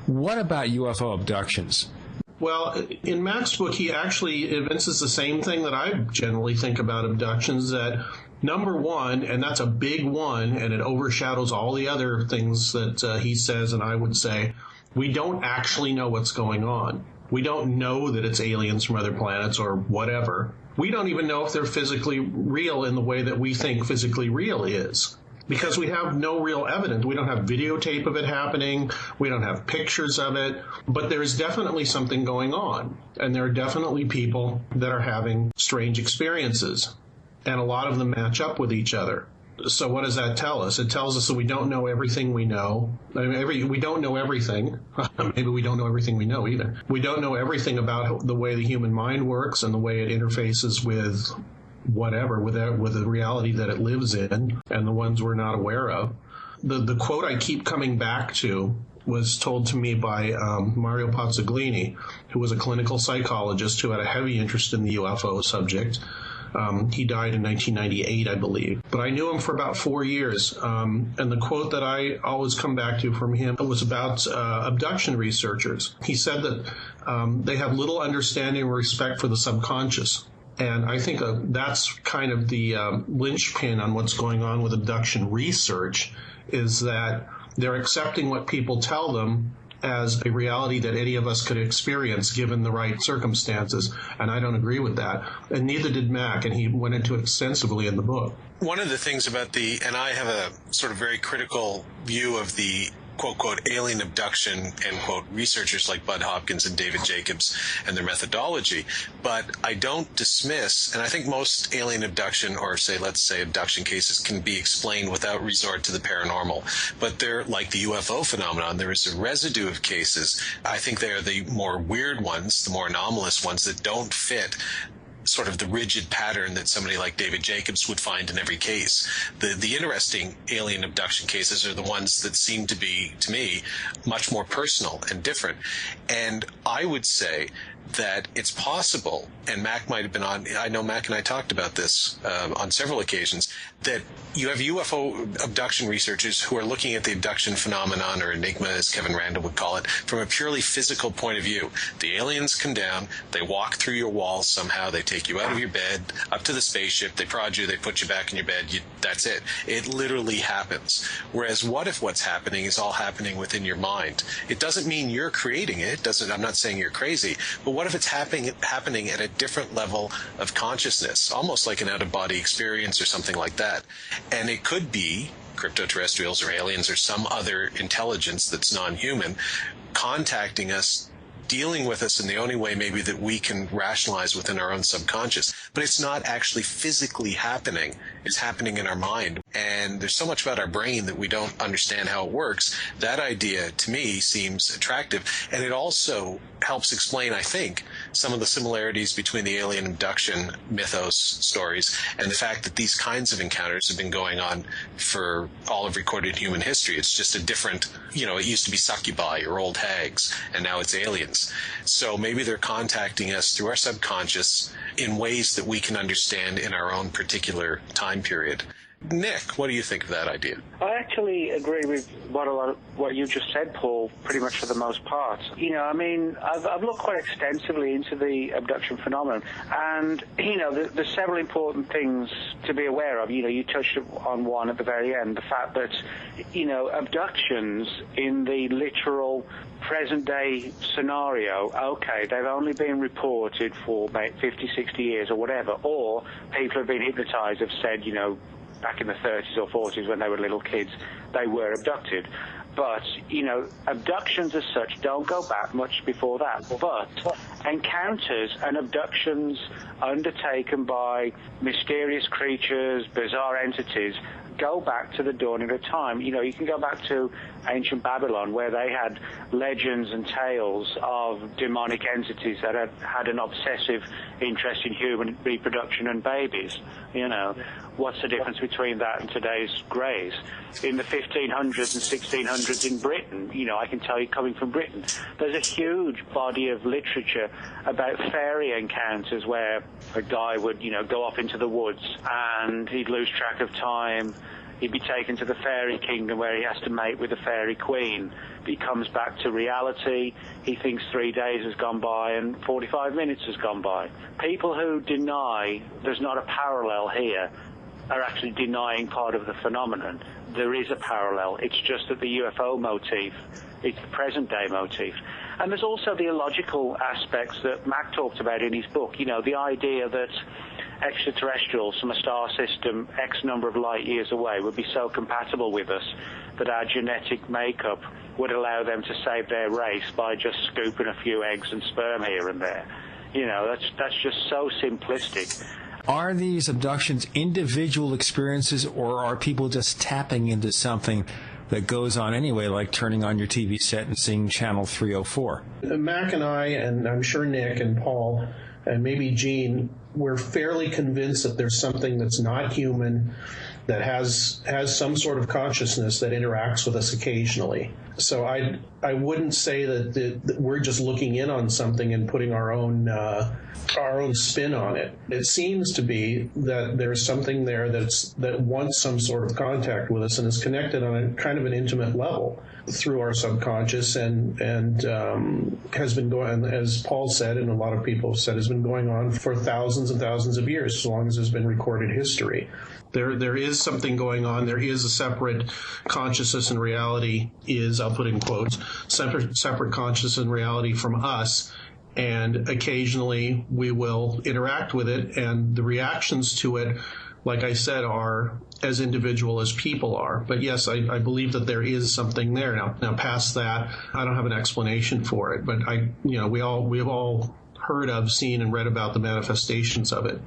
What about UFO abductions? Well, in Mac's book, he actually evinces the same thing that I generally think about abductions, that number one, and that's a big one, and it overshadows all the other things that he says and I would say, we don't actually know what's going on. We don't know that it's aliens from other planets or whatever. We don't even know if they're physically real in the way that we think physically real is, because we have no real evidence. We don't have videotape of it happening. We don't have pictures of it. But there's definitely something going on. And there are definitely people that are having strange experiences. And a lot of them match up with each other. So what does that tell us? It tells us that we don't know everything we know. I mean, we don't know everything. Maybe we don't know everything we know either. We don't know everything about the way the human mind works and the way it interfaces with whatever, with the reality that it lives in and the ones we're not aware of. The quote I keep coming back to was told to me by Mario Pozzoglini, who was a clinical psychologist who had a heavy interest in the UFO subject. He died in 1998, I believe. But I knew him for about 4 years. And the quote that I always come back to from him was about abduction researchers. He said that they have little understanding or respect for the subconscious. And I think that's kind of the linchpin on what's going on with abduction research, is that they're accepting what people tell them as a reality that any of us could experience given the right circumstances. And I don't agree with that. And neither did Mac, and he went into it extensively in the book. One of the things about and I have a sort of very critical view of the quote, alien abduction, end quote, researchers like Bud Hopkins and David Jacobs and their methodology. But I don't dismiss, and I think most alien abduction, or let's say abduction cases, can be explained without resort to the paranormal. But they're like the UFO phenomenon. There is a residue of cases. I think they are the more weird ones, the more anomalous ones that don't fit sort of the rigid pattern that somebody like David Jacobs would find in every case. The interesting alien abduction cases are the ones that seem to be, to me, much more personal and different. And I would say that it's possible, and Mac might have been on, I know Mac and I talked about this on several occasions, that you have UFO abduction researchers who are looking at the abduction phenomenon, or enigma as Kevin Randall would call it, from a purely physical point of view. The aliens come down, they walk through your walls somehow, they take you out of your bed, up to the spaceship, they prod you, they put you back in your bed, that's it. It literally happens. Whereas what if what's happening is all happening within your mind? It doesn't mean you're creating it. I'm not saying you're crazy, but what if it's happening at a different level of consciousness, almost like an out-of-body experience or something like that? And it could be cryptoterrestrials or aliens or some other intelligence that's non-human contacting us, dealing with us in the only way maybe that we can rationalize within our own subconscious. But it's not actually physically happening. It's happening in our mind. And there's so much about our brain that we don't understand how it works. That idea, to me, seems attractive. And it also helps explain, I think, some of the similarities between the alien abduction mythos stories and the fact that these kinds of encounters have been going on for all of recorded human history. It's just a different, it used to be succubi or old hags, and now it's aliens. So maybe they're contacting us through our subconscious in ways that we can understand in our own particular time period. Nick, what do you think of that idea? I actually agree with what you just said, Paul, pretty much for the most part. I've looked quite extensively into the abduction phenomenon, and, there's several important things to be aware of. You touched on one at the very end, the fact that, abductions in the literal present-day scenario, okay, they've only been reported for about 50, 60 years or whatever, or people have been hypnotized, have said, back in the 30s or 40s when they were little kids, they were abducted. But, abductions as such don't go back much before that. But encounters and abductions undertaken by mysterious creatures, bizarre entities, go back to the dawning of time. You can go back to ancient Babylon, where they had legends and tales of demonic entities that had an obsessive interest in human reproduction and babies. What's the difference between that and today's greys? In the 1500s and 1600s in Britain, I can tell you, coming from Britain, there's a huge body of literature about fairy encounters where a guy would, go off into the woods and he'd lose track of time. He'd be taken to the fairy kingdom where he has to mate with the fairy queen. He comes back to reality. He thinks 3 days has gone by and 45 minutes has gone by. People who deny there's not a parallel here are actually denying part of the phenomenon. There is a parallel. It's just that the UFO motif, it's the present-day motif. And there's also the illogical aspects that Mac talked about in his book. You know, the idea that extraterrestrials from a star system X number of light years away would be so compatible with us that our genetic makeup would allow them to save their race by just scooping a few eggs and sperm here and there. You know, that's just so simplistic. Are these abductions individual experiences, or are people just tapping into something that goes on anyway, like turning on your TV set and seeing Channel 304? Mac and I, and I'm sure Nick and Paul, and maybe Gene, we're fairly convinced that there's something that's not human, that has some sort of consciousness that interacts with us occasionally. So I wouldn't say that we're just looking in on something and putting our own spin on it. It seems to be that there's something there that wants some sort of contact with us and is connected on a kind of an intimate level through our subconscious, and has been going, as Paul said, and a lot of people have said, has been going on for thousands and thousands of years, as long as there's been recorded history. There is something going on. There is a separate consciousness, and reality is, I'll put in quotes, separate consciousness and reality from us. And occasionally we will interact with it, and the reactions to it, like I said, are as individual as people are. But yes, I believe that there is something there. Now past that, I don't have an explanation for it, but we have all heard of, seen, and read about the manifestations of it.